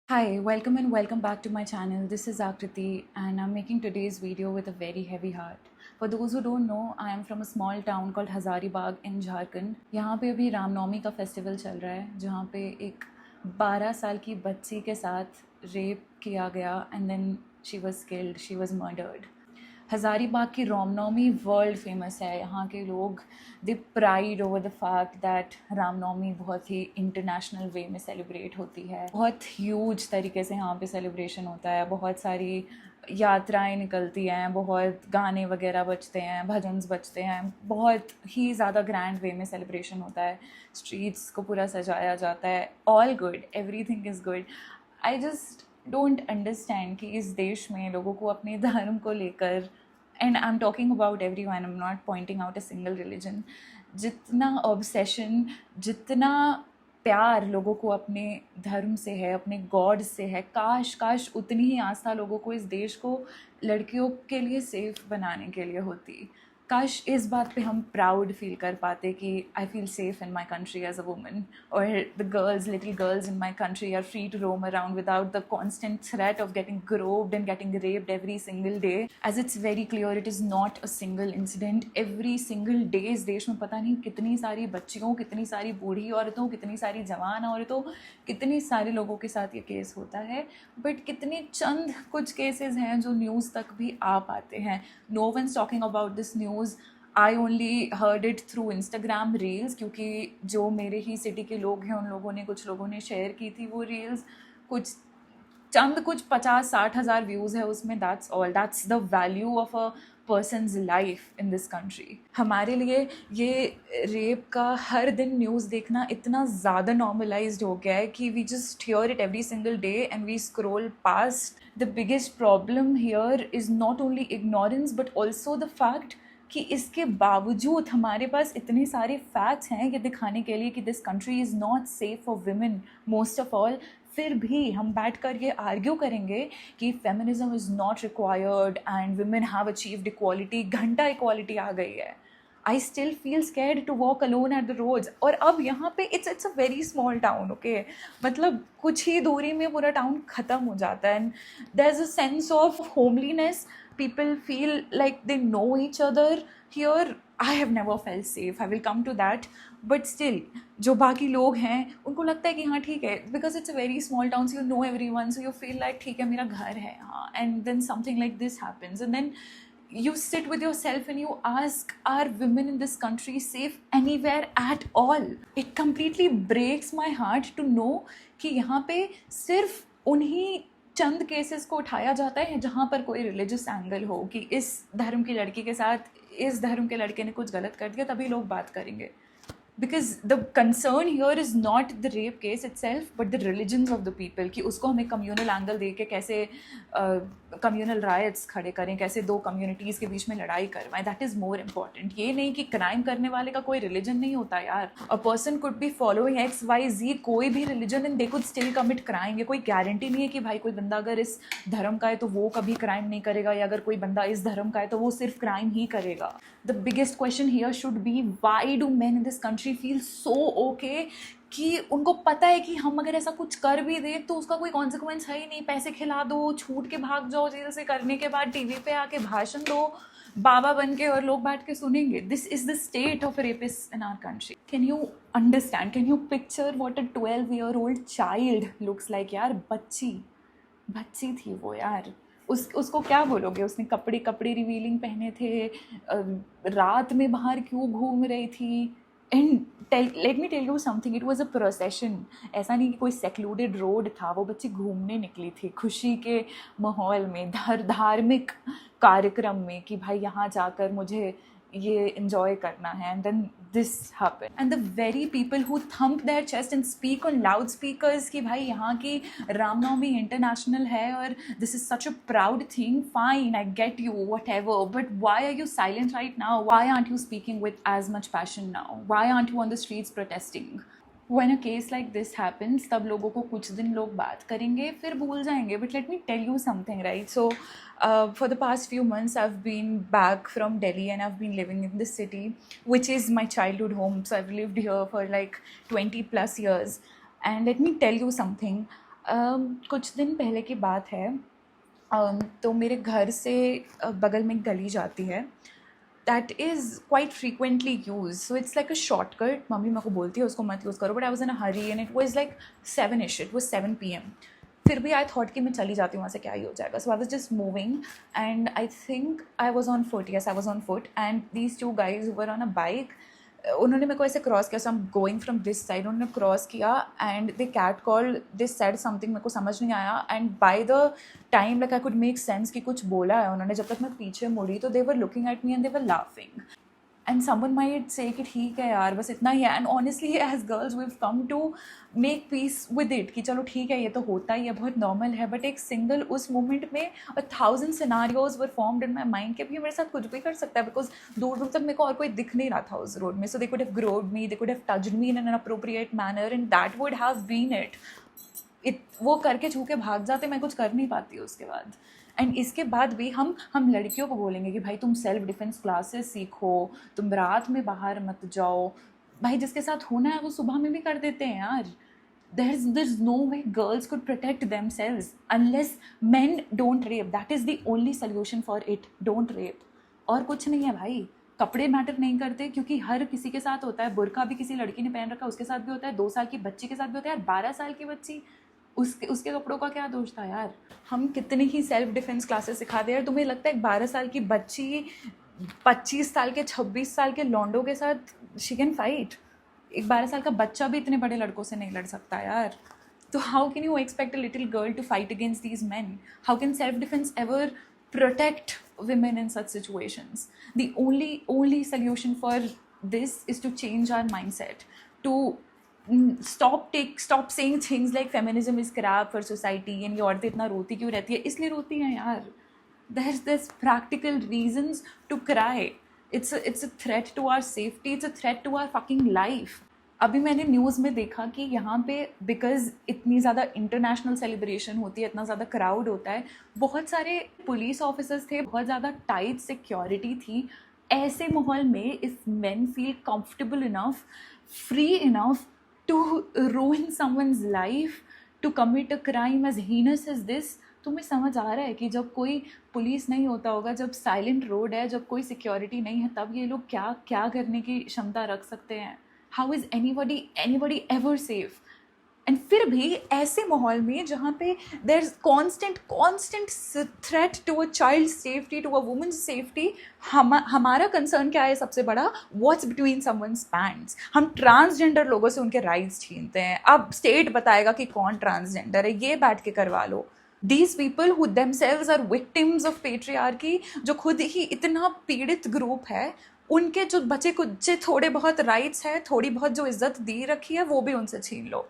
Hi, welcome and welcome back to my channel. This is Akriti and I'm making today's video with a very heavy heart. For those who don't know, I am from a small town called Hazaribagh in Jharkhand. यहाँ पे अभी रामनवमी का festival चल रहा है जहाँ पे एक 12 साल की बच्ची के साथ रेप किया गया and then she was killed, she was murdered. Hazaribagh की रामनवमी वर्ल्ड फेमस है. यहाँ के लोग they pride over the fact that Ramnavami बहुत ही इंटरनेशनल वे में सेलिब्रेट होती है. बहुत ह्यूज तरीके से यहाँ पे सेलिब्रेशन होता है. बहुत सारी यात्राएं निकलती हैं, बहुत गाने वगैरह बजते हैं, भजन्स बजते हैं. बहुत ही ज़्यादा ग्रैंड वे में सेलिब्रेशन होता है. स्ट्रीट्स को पूरा सजाया जाता है. All good, everything is good. I just don't understand कि इस देश में लोगों को अपने धर्म को लेकर, and I am talking about every one, I am not pointing out a single religion, जितना ऑब्सेशन, जितना प्यार लोगों को अपने धर्म से है, अपने गॉड से है, काश काश उतनी ही आस्था लोगों को इस देश को लड़कियों के लिए सेफ बनाने के लिए होती. काश इस बात पे हम प्राउड फील कर पाते कि I feel safe in my country as a woman, और the girls, little girls in my country are free to roam around without the constant threat of getting groped and getting raped every single day. As it's very clear, it is not a single incident. Every single day इस देश में पता नहीं कितनी सारी बच्चियों, कितनी सारी बूढ़ी औरतों, कितनी सारी जवान औरतों, कितने सारे लोगों के साथ ये केस होता है. बट कितने चंद कुछ केसेस हैं जो न्यूज़ तक भी आ पाते हैं. No one talking about this news. I only heard it through Instagram reels, क्योंकि जो मेरे ही सिटी के लोग हैं उन लोगों ने, कुछ लोगों ने शेयर की थी वो रील्स. कुछ चंद, कुछ 50-60 हज़ार व्यूज़ है उसमें. That's all. That's the value of a person's life in this country. हमारे लिए ये रेप का हर दिन न्यूज़ देखना इतना ज़्यादा नॉर्मलाइज्ड हो गया है कि we just hear it every single day and we scroll past. The biggest problem here is not only ignorance but also the fact कि इसके बावजूद हमारे पास इतने सारे फैक्ट्स हैं ये दिखाने के लिए कि this country is not safe for women most of all. फिर भी हम बैठ कर ये आर्ग्यू करेंगे कि feminism is not required and women have achieved equality. घंटा इक्वालिटी आ गई है. I still feel scared to walk alone at the roads. और अब यहाँ पे it's a very small town, okay, मतलब कुछ ही दूरी में पूरा टाउन ख़त्म हो जाता है. And there is a sense of homeliness. People feel like they know each other here. I have never felt safe. I will come to that. But still, जो बाकी लोग हैं उनको लगता है कि हाँ ठीक है, because it's a very small town, so you know everyone, so you feel like ठीक है मेरा घर है, हाँ. And then something like this happens, and then you sit with yourself and you ask, are women in this country safe anywhere at all? It completely breaks my heart to know कि यहाँ पे सिर्फ उन्हीं चंद cases को उठाया जाता है जहाँ पर कोई रिलीजियस एंगल हो कि इस धर्म की लड़की के साथ इस धर्म के लड़के ने कुछ गलत कर दिया, तभी लोग बात करेंगे. Because the concern here is not the rape case it self but the religions of the people, कि उसको हमें कम्यूनल एंगल दे के कैसे कम्यूनल राइट्स खड़े करें, कैसे दो कम्युनिटीज़ के बीच में लड़ाई करवाएं. That is more important. ये नहीं कि क्राइम करने वाले का कोई रिलीजन नहीं होता यार. A person could be following XYZ, कोई भी religion, and they could still commit crime. ये कोई गारंटी नहीं है कि भाई कोई बंदा अगर इस धर्म का है तो वो कभी क्राइम नहीं करेगा, या अगर कोई बंदा इस धर्म का है तो वो सिर्फ क्राइम ही करेगा. The biggest question here should be, why do main in this country feel so okay कि उनको पता है कि हम अगर ऐसा कुछ कर भी दें तो उसका कोई कॉन्सिक्वेंस है ही नहीं. पैसे खिला दो, छूट के भाग जाओ जेल से, करने के बाद टीवी पे आके भाषण दो बाबा बन के और लोग बैठ के सुनेंगे. This is the state of rapist in our country. Can you understand, can you picture what a 12-year-old child looks like. यार बच्ची थी वो यार. उसको क्या बोलोगे, उसने कपड़े रिवीलिंग पहने थे, रात में बाहर क्यों घूम रही थी. And let me tell you something, it was a procession. ऐसा नहीं कि कोई सेक्लूडेड रोड था. वो बच्ची घूमने निकली थी खुशी के माहौल में, धार्मिक कार्यक्रम में, कि भाई यहाँ जाकर मुझे ये enjoy करना है. And then this happened. And the very people who thump their chest and speak on loud speakers कि भाई यहाँ की रामनवमी इंटरनेशनल है और this is such a proud thing. Fine, I get you, whatever, but why are you silent right now? Why aren't you speaking with as much passion now? Why aren't you on the streets protesting? When a case like this happens, तब लोगों को कुछ दिन लोग बात करेंगे फिर भूल जाएंगे. But let me tell you something, right? So for the past few months I've been back from Delhi and I've been living in this city, which is my childhood home. So I've lived here for like 20 plus years. And let me tell you something, कुछ दिन पहले की बात है। तो मेरे घर से बगल में एक गली जाती है that is quite frequently use, so it's like a shortcut. Mummy मेरे को बोलती है उसको मत यूज़ करो, but I was in a Hari and it was like 7ish, it was 7 PM। फिर भी आई थॉट कि मैं चली जाती हूँ वहाँ से, क्या ही हो जाएगा। So I was just moving and I think I was on foot, yes I was on foot, and these 2 guys were on a bike. उन्होंने मेरे को ऐसे क्रॉस किया, so I am going from this side, उन्होंने cross किया and they cat call, they said something, मेरे को समझ नहीं आया। And by the time like I could make sense कि कुछ बोला है उन्होंने, जब तक मैं पीछे मुड़ी तो they were looking at me and they were laughing. And someone might say कि ठीक है यार बस इतना ही है, and honestly as girls we come to make peace with it कि चलो ठीक है ये तो होता ही है, बहुत नॉर्मल है। बट एक सिंगल उस मोमेंट में 1000 scenarios were formed in my mind कि अभी मेरे साथ कुछ भी कर सकता है, बिकॉज दूर दूर तक मेरे को और कोई दिख नहीं रहा था उस रोड में। So they could have groped me, they could have touched me in an appropriate manner and that would have been it. वो करके छू के भाग जाते, मैं कुछ कर नहीं पाती उसके बाद। एंड इसके बाद भी हम लड़कियों को बोलेंगे कि भाई तुम सेल्फ डिफेंस क्लासेस सीखो, तुम रात में बाहर मत जाओ। भाई जिसके साथ होना है वो सुबह में भी कर देते हैं यार। there's no way girls could protect themselves unless men don't rape. That is the only solution for it. Don't rape. और कुछ नहीं है भाई। कपड़े मैटर नहीं करते, क्योंकि हर किसी के साथ होता है। बुर्का भी किसी लड़की ने पहन रखा उसके साथ भी होता है, 2 साल की बच्ची के साथ भी होता है यार, 12 साल की बच्ची, उसके कपड़ों का क्या दोष था यार। हम कितनी ही सेल्फ डिफेंस क्लासेस सिखाते हैं यार। तुम्हें लगता है 12 साल की बच्ची 25 साल के 26 साल के लॉन्डो के साथ शी कैन फाइट? एक 12 साल का बच्चा भी इतने बड़े लड़कों से नहीं लड़ सकता यार। तो how can you expect a little girl to fight against these man? How can self defence ever protect women in such situations? The only solution for this is to change our mindset, to stop saying things like feminism is crap for society and ये औरतें इतना रोती क्यों रहती है। इसलिए रोती हैं यार, there's practical reasons to cry. It's a threat to our safety, it's a threat to our fucking life. अभी मैंने न्यूज़ में देखा कि यहाँ पे बिकॉज इतनी ज़्यादा इंटरनेशनल सेलिब्रेशन होती है, इतना ज़्यादा क्राउड होता है, बहुत सारे पुलिस ऑफिसर्स थे, बहुत ज़्यादा टाइट सिक्योरिटी थी। ऐसे माहौल में if men feel comfortable enough, free enough to ruin someone's life, to commit a crime as heinous as this, तुम्हें समझ आ रहा है कि जब कोई पुलिस नहीं होता होगा, जब साइलेंट रोड है, जब कोई सिक्योरिटी नहीं है, तब ये लोग क्या क्या करने की क्षमता रख सकते हैं? How is anybody ever safe? And फिर भी ऐसे माहौल में जहाँ पे there is constant threat to a child safety, to a women's safety, हमारा कंसर्न क्या है सबसे बड़ा? What's between someone's pants. हम ट्रांसजेंडर लोगों से उनके राइट्स छीनते हैं। अब स्टेट बताएगा कि कौन ट्रांसजेंडर है, ये बैठ के करवा लो। These people who themselves are victims of patriarchy, जो खुद ही इतना पीड़ित ग्रुप है, उनके जो बचे कुछ थोड़े बहुत राइट्स है, थोड़ी बहुत जो इज्जत दी रखी है, वो भी उनसे छीन लो।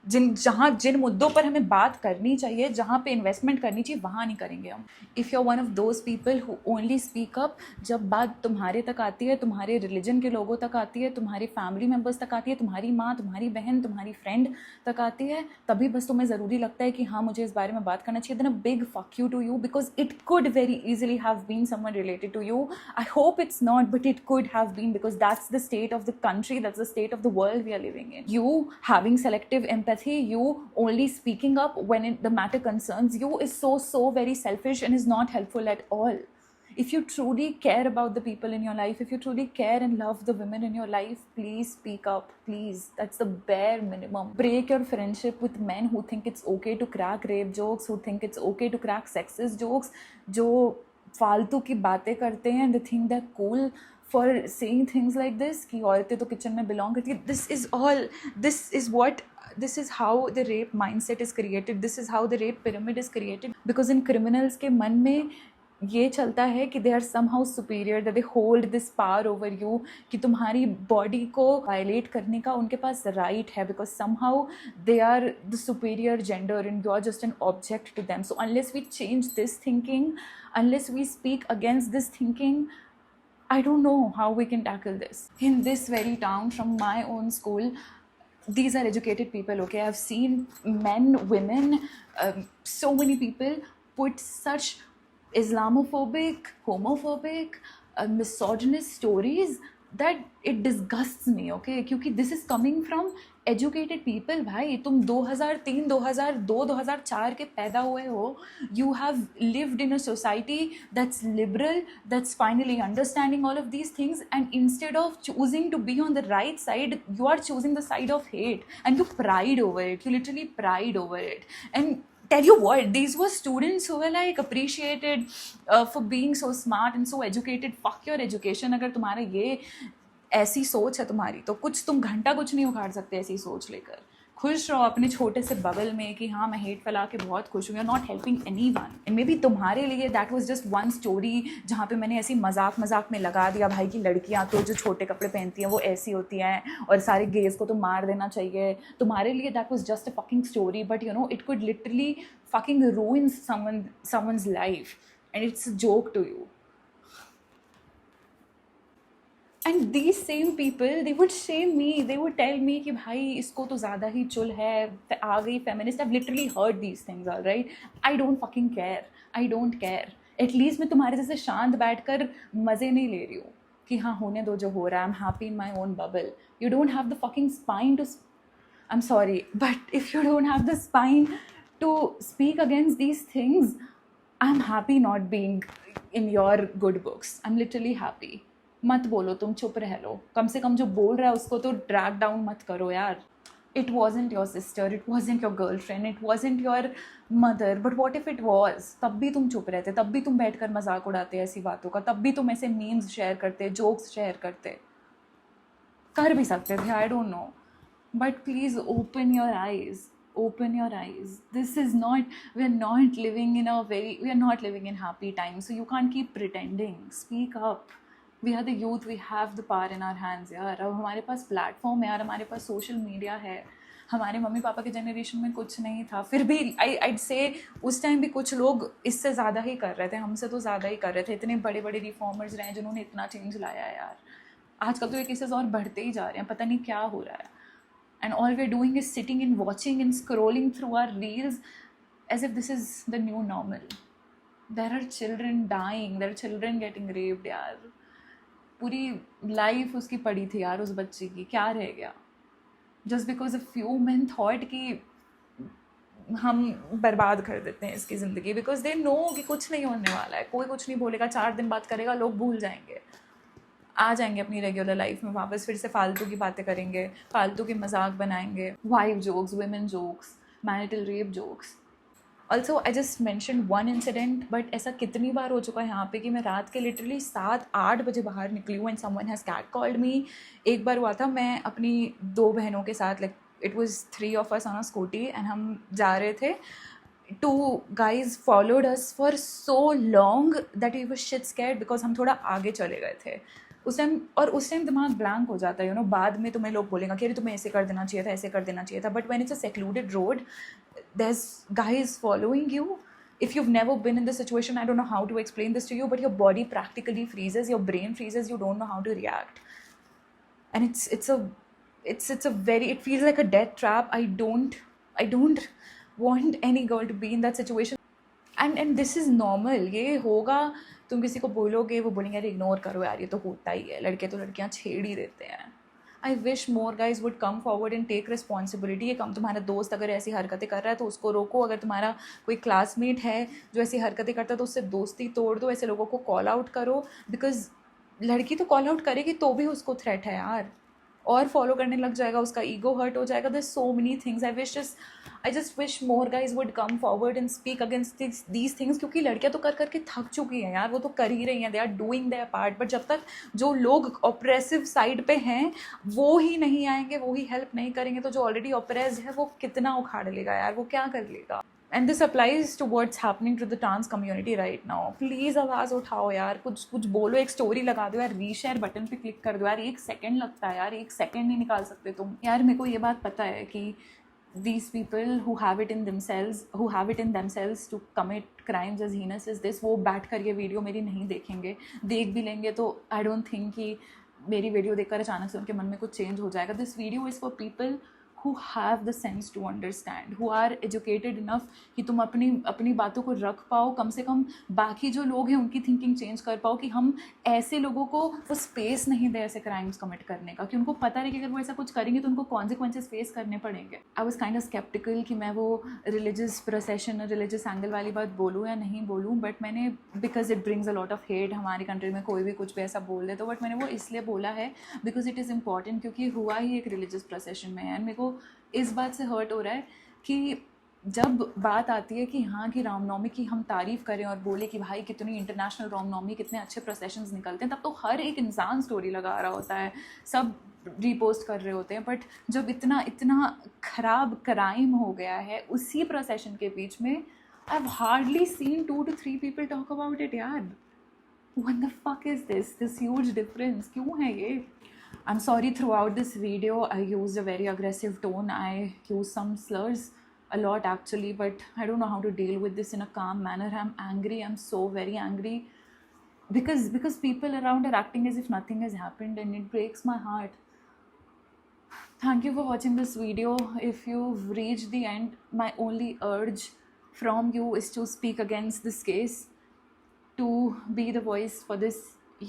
जिन मुद्दों पर हमें बात करनी चाहिए, जहाँ पे इन्वेस्टमेंट करनी चाहिए, वहाँ नहीं करेंगे हम। If you are one of those people who only speak up जब बात तुम्हारे तक आती है, तुम्हारे रिलीजन के लोगों तक आती है, तुम्हारे फैमिली मेम्बर्स तक आती है, तुम्हारी माँ, तुम्हारी बहन, तुम्हारी फ्रेंड तक आती है, तभी बस तुम्हें ज़रूरी लगता है कि हाँ मुझे इस बारे में बात करना चाहिए, then a big fuck you to you, because it could very easily have been someone related to you. I hope it's not, but it could have been, because that's the state of the country, that's the state of the world we are living in. You having selective empathy, you only speaking up when the matter concerns you, is so very selfish and is not helpful at all. If you truly care about the people in your life, if you truly care and love the women in your life, please speak up, please. That's the bare minimum. Break your friendship with men who think it's okay to crack rape jokes, who think it's okay to crack sexist jokes, जो फालतू की बातें करते हैं, and they think they're cool for saying things like this कि औरतें तो kitchen में belong करती है। This is how the rape mindset is created. This is how the rape pyramid is created. Because in criminals के मन में ये चलता है कि they are somehow superior, that they hold this power over you, कि तुम्हारी बॉडी को वायलेट करने का उनके पास राइट है, because somehow they are the superior gender and you are just an object to them. So unless we change this thinking, unless we speak against this thinking, I don't know how we can tackle this. In this very town, from my own school, these are educated people, okay? I've seen men, women, so many people put such Islamophobic, homophobic, misogynist stories that it disgusts me, okay? Because this is coming from educated people भाई, तुम 2003, 2002, 2004 के पैदा हुए हो. You have lived in a society that's liberal, that's finally understanding all of these things, and instead of choosing to be on the right side, you are choosing the side of hate, and you pride over it. You literally pride over it. And tell you what, these were students who were like appreciated for being so smart and so educated. Fuck your education. अगर तुम्हारा ये ऐसी सोच है तुम्हारी, तो कुछ तुम घंटा कुछ नहीं उखाड़ सकते ऐसी सोच लेकर. खुश रहो अपने छोटे से बबल में कि हाँ मैं हेट फैला के बहुत खुश हूँ. You are not helping any one. And maybe तुम्हारे लिए that was just one story जहाँ पे मैंने ऐसी मजाक में लगा दिया भाई कि लड़कियाँ तो जो छोटे कपड़े पहनती हैं वो ऐसी होती हैं और सारे गेज को तो मार देना चाहिए. तुम्हारे लिए that was just a fucking story, but you know it could literally fucking ruin someone's life, and it's a joke to you. And these same people, they would shame me. They would tell me कि भाई इसको तो ज़्यादा ही चुल है, आ गई feminist. I've literally heard these things, all right? I don't fucking care. I don't care. At least मैं तुम्हारे जैसे शांत बैठकर मज़े नहीं ले रही हूँ कि हाँ होने दो जो हो रहा है. I'm happy in my own bubble. You don't have the fucking spine to... I'm sorry, but if you don't have the spine to speak against these things, I'm happy not being in your good books. I'm literally happy. मत बोलो, तुम चुप रह लो. कम से कम जो बोल रहा है उसको तो ड्रैग डाउन मत करो यार. It wasn't your sister, it wasn't your girlfriend, it wasn't your mother, but what if it was? तब भी तुम चुप रहते, तब भी तुम बैठकर मजाक उड़ाते ऐसी बातों का, तब भी तुम ऐसे मीम्स शेयर करते, जोक्स शेयर करते. कर भी सकते थे, I don't know. But please open your eyes. Open your eyes. This is not, we are not living in happy times, so you can't keep pretending. Speak up. We are the youth, we have the power in our hands यार. अब हमारे पास platform है यार, हमारे पास social media है. हमारे mummy papa के generation में कुछ नहीं था, फिर भी I'd say उस टाइम भी कुछ लोग इससे ज़्यादा ही कर रहे थे, हमसे तो ज़्यादा ही कर रहे थे. इतने बड़े बड़े रिफॉर्मर्स रहे हैं जिन्होंने इतना चेंज लाया है यार. आजकल तो ये केसेस और बढ़ते ही जा रहे हैं, पता नहीं क्या हो रहा है. And all we're doing is sitting and watching and scrolling through our reels as if this is the new normal. There are children dying, there are children getting raped यार. पूरी लाइफ उसकी पड़ी थी यार उस बच्चे की, क्या रह गया? Just because a few men thought कि हम बर्बाद कर देते हैं इसकी ज़िंदगी, because they know कि कुछ नहीं होने वाला है, कोई कुछ नहीं बोलेगा, 4 दिन बात करेगा, लोग भूल जाएंगे, आ जाएंगे अपनी रेगुलर लाइफ में वापस, फिर से फालतू की बातें करेंगे, फालतू के मजाक बनाएंगे, wife jokes, women jokes, marital rape jokes. Also I just mention one incident, but ऐसा कितनी बार हो चुका है यहाँ पे कि मैं रात के लिटरली 7-8 बजे बाहर निकली हूँ and someone has catcalled me. एक बार हुआ था, मैं अपनी 2 बहनों के साथ, like it was 3 of us on a scooty and हम जा रहे थे. 2 guys followed us for so long that we were shit scared because हम थोड़ा आगे चले गए थे उस टाइम दिमाग ब्लैंक हो जाता है, यू नो. बाद में तुम्हें लोग बोलेंगे कि अरे तुम्हें ऐसे कर देना चाहिए था, ऐसे कर देना चाहिए था. But when it's a secluded road, there's guys following you. If you've never been in this situation, I don't know how to explain this to you, but your body practically freezes, your brain freezes, you don't know how to react. And it's a very, it feels like a death trap. I don't want any girl to be in that situation. And this is normal. ये होगा, तुम किसी को बोलोगे, वो बोलेंगे अरे ignore करो यार, ये तो होता ही है, लड़के तो लड़कियां छेड़ ही देते हैं. I wish more guys would come forward and take responsibility. ये कम, तुम्हारा दोस्त अगर ऐसी हरकतें कर रहा है तो उसको रोको. अगर तुम्हारा कोई क्लासमेट है जो ऐसी हरकतें करता है तो उससे दोस्ती तोड़ दो. ऐसे लोगों को कॉल आउट करो, बिकॉज लड़की तो कॉल आउट करेगी तो भी उसको थ्रेट है यार, और फॉलो करने लग जाएगा, उसका ईगो हर्ट हो जाएगा. there's so many things. I just wish more guys would come forward and speak against these things, क्योंकि लड़कियां तो कर करके थक चुकी हैं यार, वो तो कर ही रही हैं, they are doing their part. But जब तक जो लोग ऑप्रेसिव साइड पे हैं वो ही नहीं आएंगे, वो ही हेल्प नहीं करेंगे, तो जो ऑलरेडी ऑप्रेस्ड है वो कितना उखाड़ लेगा यार, वो क्या कर लेगा. And this applies to what's happening to the trans community right now. Please आवाज़ उठाओ यार, कुछ बोलो, एक स्टोरी लगा दो यार, रीशेयर बटन पे क्लिक कर दो यार. 1 सेकेंड लगता है यार, 1 सेकेंड नहीं निकाल सकते तुम यार. मेरे को ये बात पता है कि these people who have it in themselves to commit crimes as heinous as this, वो बैठ कर ये वीडियो मेरी नहीं देखेंगे. देख भी लेंगे तो I don't think कि मेरी वीडियो देखकर अचानक से उनके मन में कुछ चेंज हो जाएगा. This video is for people who have the sense to understand, who are educated enough कि तुम अपनी बातों को रख पाओ, कम से कम बाकी जो लोग हैं उनकी थिंकिंग चेंज कर पाओ, कि हम ऐसे लोगों को वो स्पेस नहीं दे ऐसे क्राइम्स कमिट करने का, कि उनको पता रहे कि अगर वो ऐसा कुछ करेंगे तो उनको कॉन्सिक्वेंसेस फेस करने पड़ेंगे. I was kind of sceptical कि मैं वो रिलीजियस प्रोसेशन और रिलीजियस एंगल वाली बात बोलूँ या नहीं बोलूँ, बट मैंने, because it brings a lot of hate, हमारी कंट्री में कोई भी कुछ भी ऐसा बोल दे तो, बट मैंने वो इसलिए बोला है बिकॉज इट इज़ इम्पॉर्टेंट, क्योंकि हुआ ही एक रिलीजियस प्रोसेशन में है. एंड मेरे को इस बात से हर्ट हो रहा है कि जब बात आती है कि हाँ कि रामनवमी की हम तारीफ़ करें और बोले कि भाई कितनी इंटरनेशनल रामनवमी, कितने अच्छे प्रोसेशंस निकलते हैं, तब तो हर एक इंसान स्टोरी लगा रहा होता है, सब रीपोस्ट कर रहे होते हैं. बट जब इतना इतना ख़राब क्राइम हो गया है उसी प्रोसेशन के बीच में, I have hardly seen 2 to 3 people talk about it. यार what the fuck is this huge difference, क्यों है ये? I'm sorry, throughout this video I used a very aggressive tone, I used some slurs a lot actually, but I don't know how to deal with this in a calm manner. I'm angry, I'm so very angry because people around are acting as if nothing has happened, and it breaks my heart. Thank you for watching this video. If you've reached the end, my only urge from you is to speak against this case, to be the voice for this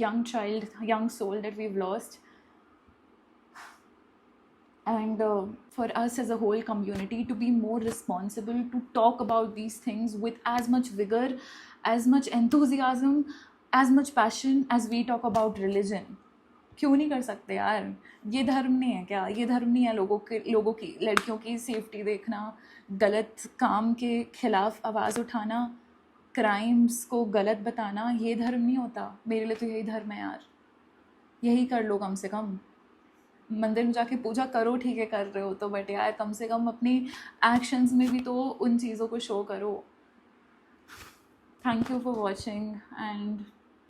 young child, young soul that we've lost, and for us as a whole community to be more responsible, to talk about these things with as much vigor, as much enthusiasm, as much passion as we talk about religion. क्यों नहीं कर सकते यार? ये धर्म नहीं है क्या? ये धर्म नहीं है लोगों की लड़कियों की सेफ्टी देखना, गलत काम के खिलाफ आवाज़ उठाना, क्राइम्स को गलत बताना? ये धर्म नहीं होता. मेरे लिए तो यही धर्म है यार. यही कर लो कम से कम. मंदिर में जाके पूजा करो, ठीक है कर रहे हो तो, बट यार कम से कम अपनी एक्शंस में भी तो उन चीज़ों को शो करो. Thank you for watching and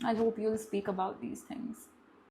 I hope you will speak about these things.